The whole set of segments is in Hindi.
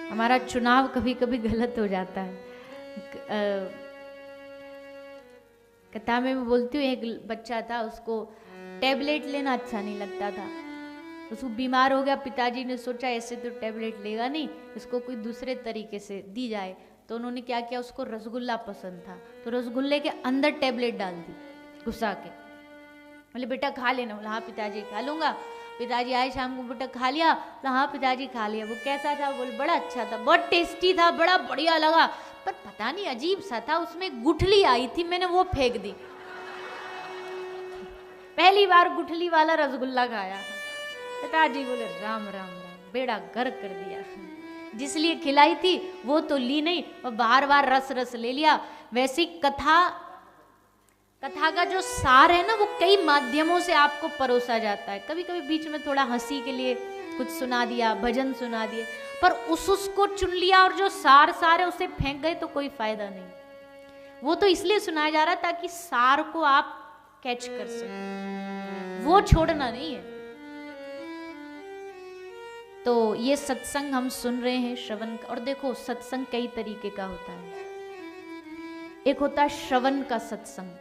हमारा चुनाव कभी कभी गलत हो जाता है। कथा में मैं बोलती हूँ, एक बच्चा था, उसको टैबलेट लेना अच्छा नहीं लगता था। उसको बीमार हो गया, पिताजी ने सोचा ऐसे तो टैबलेट लेगा नहीं, इसको कोई दूसरे तरीके से दी जाए। तो उन्होंने क्या किया, उसको रसगुल्ला पसंद था, तो रसगुल्ले के अंदर टैबलेट डाल दी घुसा के। बोले बेटा खा लेना। बोला हाँ पिताजी खा लूंगा। पिताजी आए शाम को, बेटा खा लिया? बोला हाँ पिताजी खा लिया। वो कैसा था? बोले बड़ा अच्छा था, बहुत टेस्टी था, बड़ा बढ़िया लगा, पर पता नहीं अजीब सा था, उसमें गुठली आई थी, मैंने वो फेंक दी। पहली बार गुठली वाला रसगुल्ला खाया। पिताजी बोले राम राम राम, बेड़ा गर्क कर दिया। जिसलिए खिलाई थी वो तो ली नहीं, और बार बार रस रस ले लिया। वैसी कथा का जो सार है ना, वो कई माध्यमों से आपको परोसा जाता है। कभी कभी बीच में थोड़ा हंसी के लिए कुछ सुना दिया, भजन सुना दिए, पर उसको चुन लिया और जो सार है उसे फेंक गए तो कोई फायदा नहीं। वो तो इसलिए सुनाया जा रहा है ताकि सार को आप कैच कर सके, वो छोड़ना नहीं है। तो ये सत्संग हम सुन रहे हैं, श्रवण। और देखो सत्संग कई तरीके का होता है। एक होता है श्रवण का सत्संग,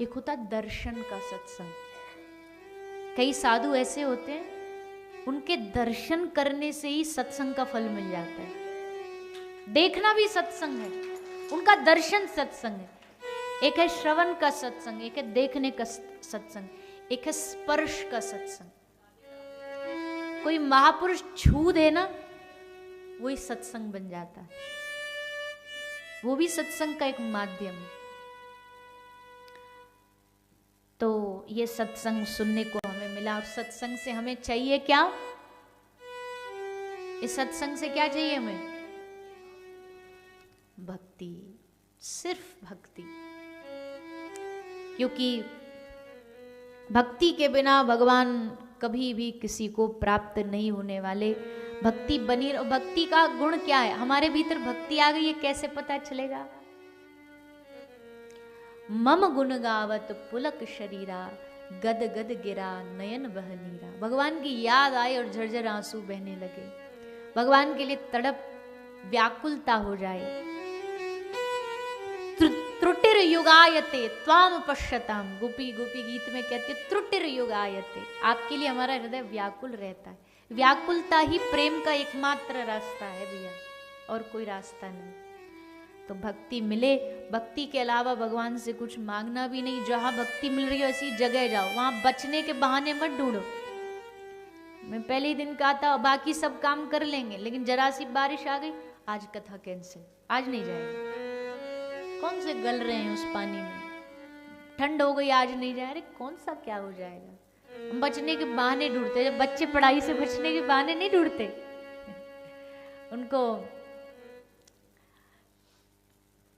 एक होता है दर्शन का सत्संग। कई साधु ऐसे होते हैं, उनके दर्शन करने से ही सत्संग का फल मिल जाता है। देखना भी सत्संग है, उनका दर्शन सत्संग है। एक है श्रवण का सत्संग, एक है देखने का सत्संग, एक है स्पर्श का सत्संग। कोई महापुरुष छू दे ना, वही सत्संग बन जाता है, वो भी सत्संग का एक माध्यम है। तो ये सत्संग सुनने को हमें मिला, और सत्संग से हमें चाहिए क्या? इस सत्संग से क्या चाहिए हमें? भक्ति, सिर्फ भक्ति। क्योंकि भक्ति के बिना भगवान कभी भी किसी को प्राप्त नहीं होने वाले। भक्ति बनी, और भक्ति का गुण क्या है? हमारे भीतर भक्ति आ गई है, कैसे पता चलेगा? मम गुण गावत पुलक शरीरा, गद गद गिरा नयन बह नीरा। भगवान की याद आए और झरझर आंसू बहने लगे, भगवान के लिए तड़प व्याकुलता हो जाए। त्रुटिर युगायते त्वाम पश्यताम, गोपी गीत में कहते त्रुटिर युगायते, आपके लिए हमारा हृदय व्याकुल रहता है। व्याकुलता ही प्रेम का एकमात्र रास्ता है भैया, और कोई रास्ता नहीं। तो भक्ति मिले, भक्ति के अलावा भगवान से कुछ मांगना भी नहीं। जहां भक्ति मिल रही हो ऐसी जगह जाओ, वहां बचने के बहाने मत ढूंढो। मैं पहले ही दिन कहा था बाकी सब काम कर लेंगे, लेकिन जरा सी बारिश आ गई, आज कथा कैंसिल, आज नहीं जाएगी। कौन से गल रहे हैं उस पानी में? ठंड हो गई, आज नहीं जाए, अरे कौन सा क्या हो जाएगा? हम बचने के बहाने ढूंढते, जब बच्चे पढ़ाई से बचने के बहाने नहीं ढूंढते, उनको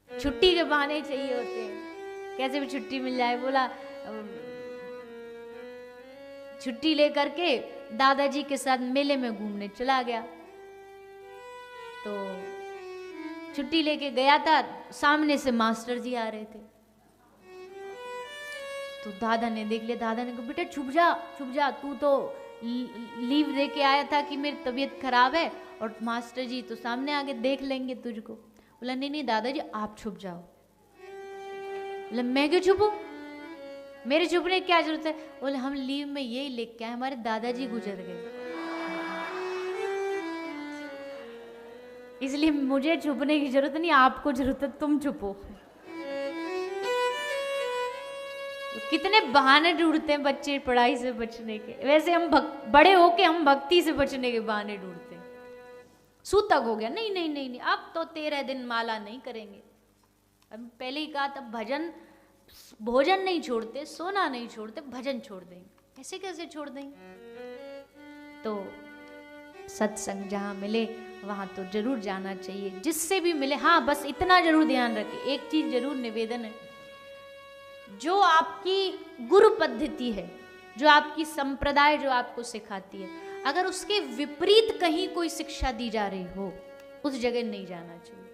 छुट्टी के बहाने चाहिए होते हैं, कैसे भी छुट्टी मिल जाए। बोला छुट्टी लेकर के दादाजी के साथ मेले में घूमने चला गया। तो छुट्टी लेके गया था, सामने से मास्टर जी आ रहे थे। तो दादा ने देख लिया, दादा ने कहा बेटा छुप जा, तू तो लीव दे के आया था कि मेरी तबीयत खराब है, और मास्टर जी तो सामने आके देख लेंगे तुझको। बोला नहीं दादाजी आप छुप जाओ। बोला मैं क्यों छुपूं, मेरे छुपने की क्या जरूरत है? बोले हम लीव में यही लिख के आए, हमारे दादाजी गुजर गए, इसलिए मुझे छुपने की जरूरत नहीं, आपको जरूरत है, तुम छुपो। तो कितने बहाने ढूंढते हैं बच्चे पढ़ाई से बचने के। वैसे हम बड़े होके हम भक्ति से बचने के बहाने ढूंढते हैं। सूतक हो गया, नहीं नहीं नहीं नहीं, अब तो 13 दिन माला नहीं करेंगे। अब पहले ही कहा था भजन, भोजन नहीं छोड़ते, सोना नहीं छोड़ते, भजन छोड़ देंगे। ऐसे कैसे छोड़ देंगे? तो सत्संग जहां मिले वहां तो जरूर जाना चाहिए, जिससे भी मिले। हाँ बस इतना जरूर ध्यान रखें, एक चीज जरूर निवेदन है, जो आपकी गुरु पद्धति है, जो आपकी संप्रदाय जो आपको सिखाती है, अगर उसके विपरीत कहीं कोई शिक्षा दी जा रही हो, उस जगह नहीं जाना चाहिए।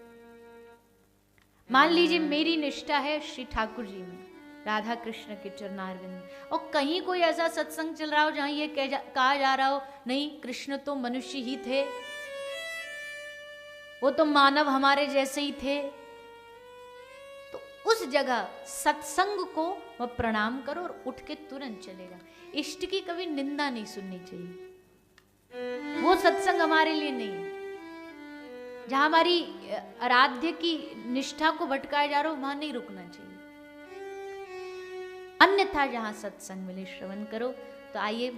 मान लीजिए मेरी निष्ठा है श्री ठाकुर जी में, राधा कृष्ण के चरणारविंद, और कहीं कोई ऐसा सत्संग चल रहा हो जहां ये कहा जा रहा हो नहीं कृष्ण तो मनुष्य ही थे, वो तो मानव हमारे जैसे ही थे। तो उस जगह सत्संग को वह प्रणाम करो और उठ के तुरंत चलेगा। इष्ट की कभी निंदा नहीं सुननी चाहिए, वो सत्संग हमारे लिए नहीं है। जहां हमारी आराध्य की निष्ठा को भटकाया जा रहा हो वहां नहीं रुकना चाहिए। अन्यथा जहां सत्संग मिले श्रवण करो। तो आइए